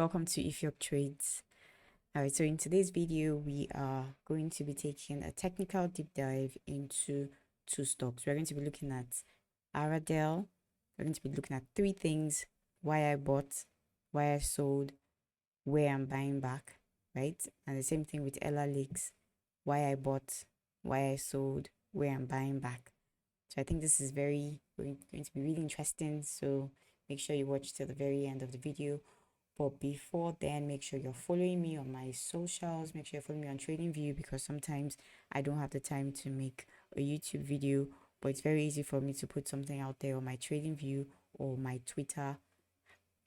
Welcome to If Your Trades. Alright, so in today's video, we are going to be taking a technical deep dive into two stocks. We're going to be looking at Aradel. We're going to be looking at three things: why I bought, why I sold, where I'm buying back, right? And the same thing with Ellah Lakes: why I bought, why I sold, where I'm buying back. So I think this is going to be really interesting. So make sure you watch till the very end of the video. But before then, make sure you're following me on my socials. Make sure you're following me on TradingView, because sometimes I don't have the time to make a YouTube video, but it's very easy for me to put something out there on my TradingView or my Twitter,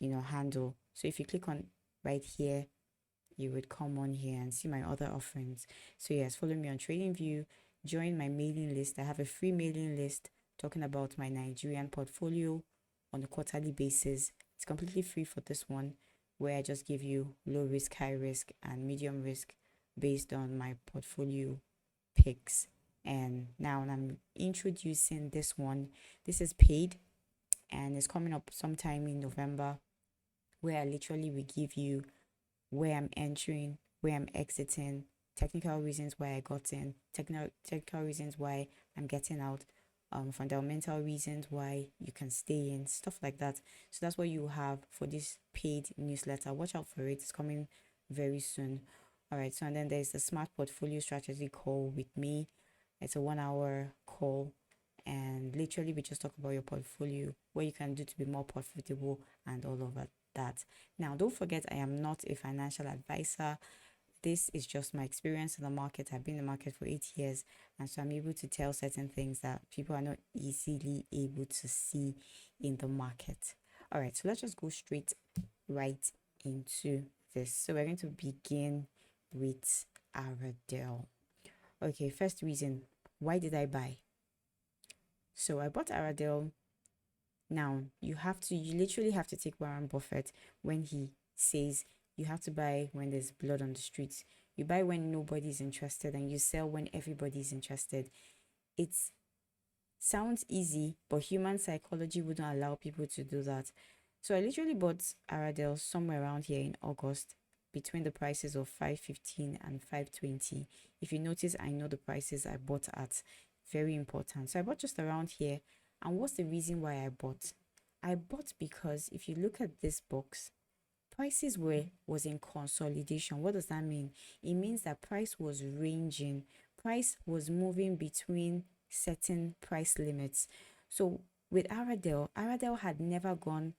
handle. So if you click on right here, you would come on here and see my other offerings. So yes, follow me on TradingView. Join my mailing list. I have a free mailing list talking about my Nigerian portfolio on a quarterly basis. It's completely free for this one, where I just give you low risk, high risk, and medium risk based on my portfolio picks. And now I'm introducing this one. This is paid and it's coming up sometime in November, where I literally will give you where I'm entering, where I'm exiting, technical reasons why I got in, technical reasons why I'm getting out, fundamental reasons why you can stay in, stuff like that. So that's what you have for this paid newsletter. Watch out for it. It's coming very soon. All right. So, and then there's the smart portfolio strategy call with me. It's a 1 hour call, and literally we just talk about your portfolio, what you can do to be more profitable, and all of that. Now, don't forget, I am not a financial advisor. This is just my experience in the market. I've been in the market for 8 years, and so I'm able to tell certain things that people are not easily able to see in the market. All right, so let's just go straight right into this. So we're going to begin with Aradel. Okay, first reason, why did I buy? So I bought Aradel. Now you literally have to take Warren Buffett when he says you have to buy when there's blood on the streets. You buy when nobody's interested and you sell when everybody's interested. It sounds easy, but human psychology wouldn't allow people to do that. So I literally bought Aradel somewhere around here in August, between the prices of 515 and 520. If you notice, I know the prices I bought at. Very important. So I bought just around here. And what's the reason why I bought? I bought because if you look at this box, prices was in consolidation. What does that mean? It means that price was ranging. Price was moving between certain price limits. So with Aradel had never gone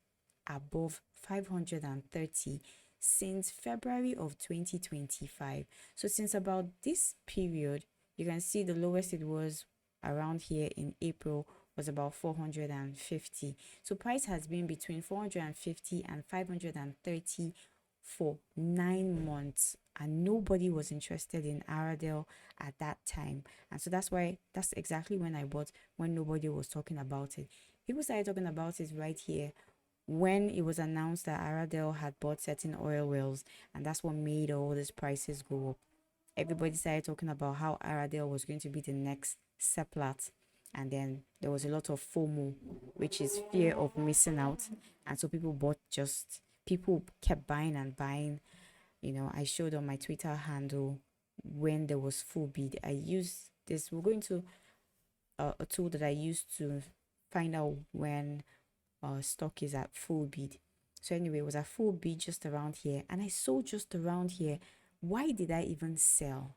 above 530 since February of 2025. So since about this period, you can see the lowest it was around here in April was about 450. So price has been between 450 and 530 for 9 months, and nobody was interested in Aradel at that time. And so that's exactly when I bought, when nobody was talking about it. People started talking about it right here when it was announced that Aradel had bought certain oil wells, and that's what made all these prices go up. Everybody started talking about how Aradel was going to be the next Seplat, and then there was a lot of FOMO, which is fear of missing out, and so people kept buying and buying. I showed on my Twitter handle when there was full bid. I used this. We're going to a tool that I used to find out when stock is at full bid. So anyway, it was at full bid just around here, and I sold just around here. Why did I even sell?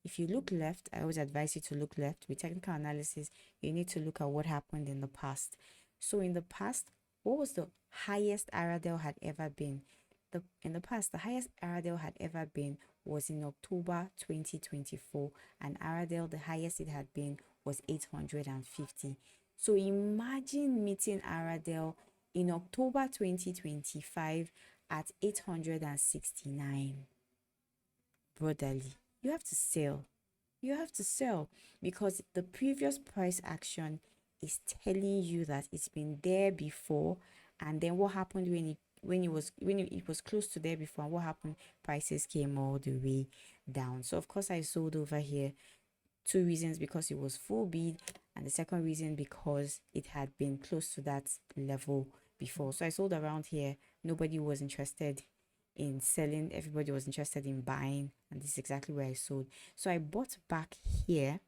If you look left, I always advise you to look left. With technical analysis, you need to look at what happened in the past. So in the past, what was the highest Aradel had ever been? In the past, the highest Aradel had ever been was in October 2024, and Aradel, the highest it had been was 850. So imagine meeting Aradel in October 2025 at 869. Brotherly, you have to sell. You have to sell, because the previous price action is telling you that it's been there before, and then what happened when it was close to there before, and what happened? Prices came all the way down. So of course I sold over here. 2 reasons: because it was full bid, and the second reason because it had been close to that level before. So I sold around here. Nobody was interested in selling, everybody was interested in buying, and this is exactly where I sold. So I bought back here,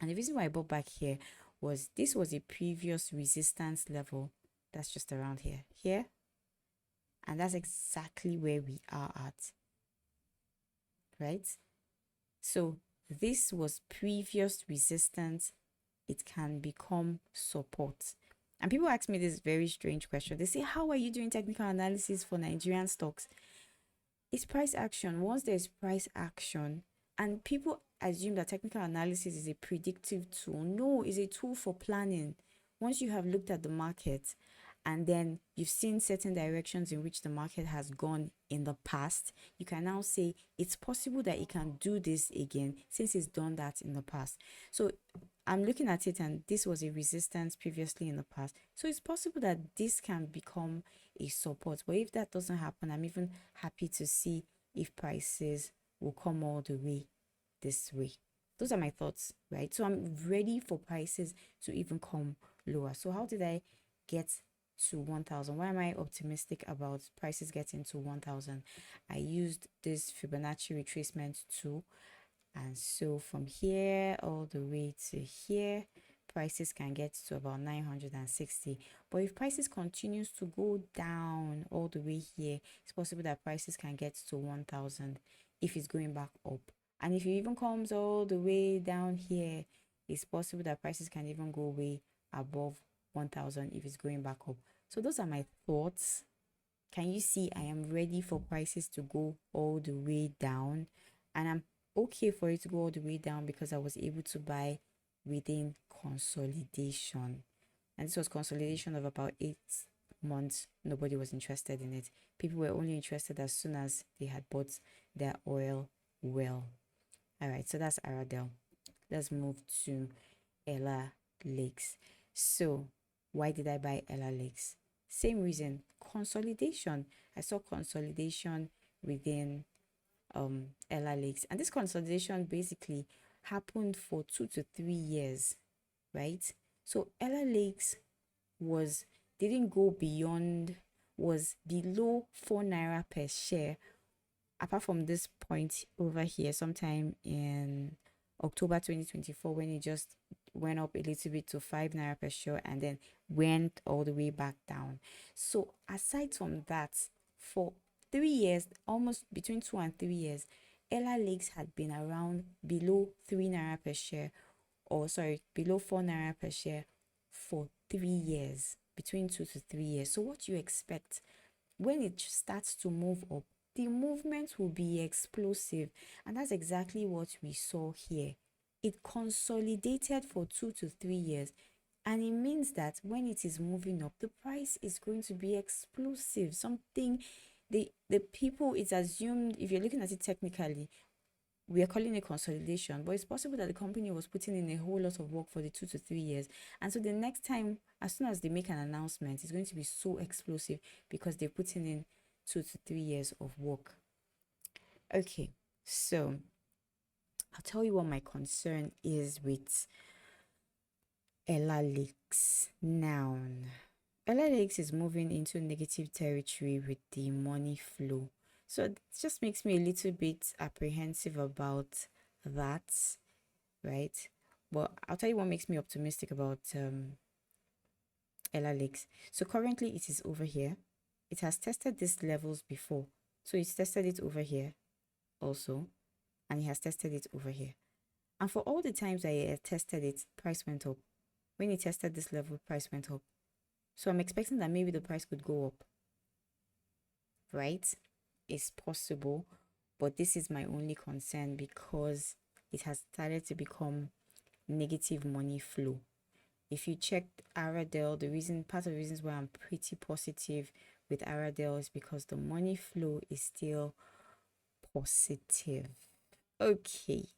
and the reason why I bought back here was this was a previous resistance level that's just around here, and that's exactly where we are at, right? So this was previous resistance. It can become support. And people ask me this very strange question. They say, how are you doing technical analysis for Nigerian stocks? It's price action. Once there's price action, and people assume that technical analysis is a predictive tool. No, it's a tool for planning. Once you have looked at the market and then you've seen certain directions in which the market has gone in the past, you can now say it's possible that it can do this again since it's done that in the past. So I'm looking at it, and this was a resistance previously in the past. So it's possible that this can become a support. But if that doesn't happen, I'm even happy to see if prices will come all the way this way. Those are my thoughts, right? So I'm ready for prices to even come lower. So how did I get to 1,000? Why am I optimistic about prices getting to 1,000? I used this Fibonacci retracement tool, and so from here all the way to here, prices can get to about 960. But if prices continues to go down all the way here, it's possible that prices can get to 1,000 if it's going back up. And if it even comes all the way down here, it's possible that prices can even go way above 1,000 if it's going back up. So those are my thoughts. Can you see I am ready for prices to go all the way down? And I'm okay for it to go all the way down because I was able to buy within consolidation. And this was consolidation of about 8 months. Nobody was interested in it. People were only interested as soon as they had bought their oil well. All right, so that's Aradel. Let's move to Ellah Lakes. So why did I buy Ellah Lakes? Same reason, consolidation. I saw consolidation within Ellah Lakes, and this consolidation basically happened for 2 to 3 years, right? So Ellah Lakes didn't go beyond, was below 4 naira per share, apart from this point over here sometime in October 2024 when it just went up a little bit to 5 naira per share and then went all the way back down. So aside from that, for 3 years, almost between 2 and 3 years, Ellah Lakes had been around below 3 naira per share, or sorry, below 4 naira per share for 3 years, between 2 to 3 years. So what do you expect? When it starts to move up, the movement will be explosive, and that's exactly what we saw here. It consolidated for 2 to 3 years, and it means that when it is moving up, the price is going to be explosive. Something the people, it's assumed, if you're looking at it technically, we are calling it consolidation, but it's possible that the company was putting in a whole lot of work for the 2 to 3 years, and so the next time, as soon as they make an announcement, it's going to be so explosive because they're putting in 2 to 3 years of work. Okay, so I'll tell you what my concern is with Ellah Lakes now. Ellah Lakes is moving into negative territory with the money flow. So it just makes me a little bit apprehensive about that, right? But I'll tell you what makes me optimistic about Ellah Lakes. So currently it is over here. It has tested these levels before. So it's tested it over here also, and it has tested it over here. And for all the times I tested it, price went up. When it tested this level, price went up. So I'm expecting that maybe the price could go up, right? It's possible, but this is my only concern because it has started to become negative money flow. If you check Aradel, part of the reasons why I'm pretty positive with Aradel is because the money flow is still positive. Okay,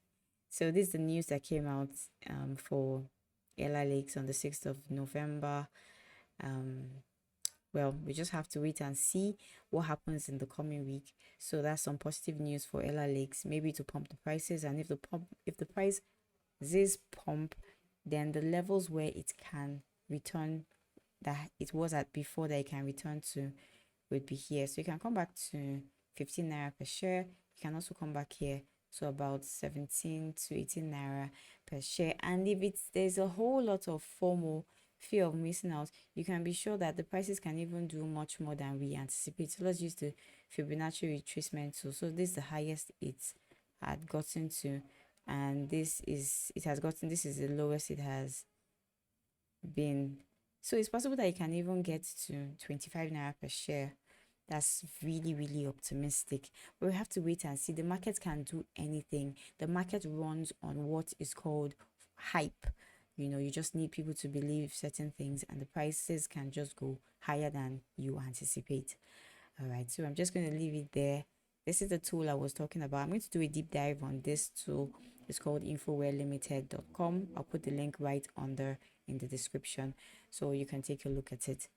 so this is the news that came out for Ellah Lakes on the 6th of November. Well, we just have to wait and see what happens in the coming week. So that's some positive news for Ellah Lakes, maybe to pump the prices, and if the price is pump, then the levels where it can return that it was at before that it can return to would be here. So you can come back to 15 naira per share. You can also come back here, so about 17 to 18 naira per share. And if there's a whole lot of FOMO, fear of missing out, you can be sure that the prices can even do much more than we anticipate. So let's use the Fibonacci retracement tool. So this is the highest it had gotten to, and this is the lowest it has been. So it's possible that you can even get to 25 naira per share. That's really, really optimistic. But we have to wait and see. The market can do anything. The market runs on what is called hype. You just need people to believe certain things, and the prices can just go higher than you anticipate. All right, so I'm just going to leave it there. This is the tool I was talking about. I'm going to do a deep dive on this tool. It's called infowarelimited.com. I'll put the link right under in the description so you can take a look at it.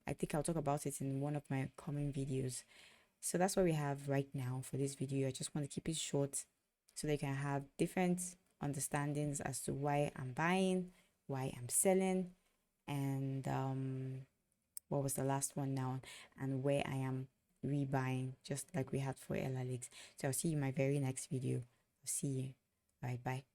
I think I'll talk about it in one of my coming videos. So that's what we have right now for this video. I just want to keep it short so they can have different understandings as to why I'm buying, why I'm selling, and what was the last one now, and where I am rebuying, just like we had for Ellah Lakes. So I'll see you in my very next video. I'll see you. Bye bye.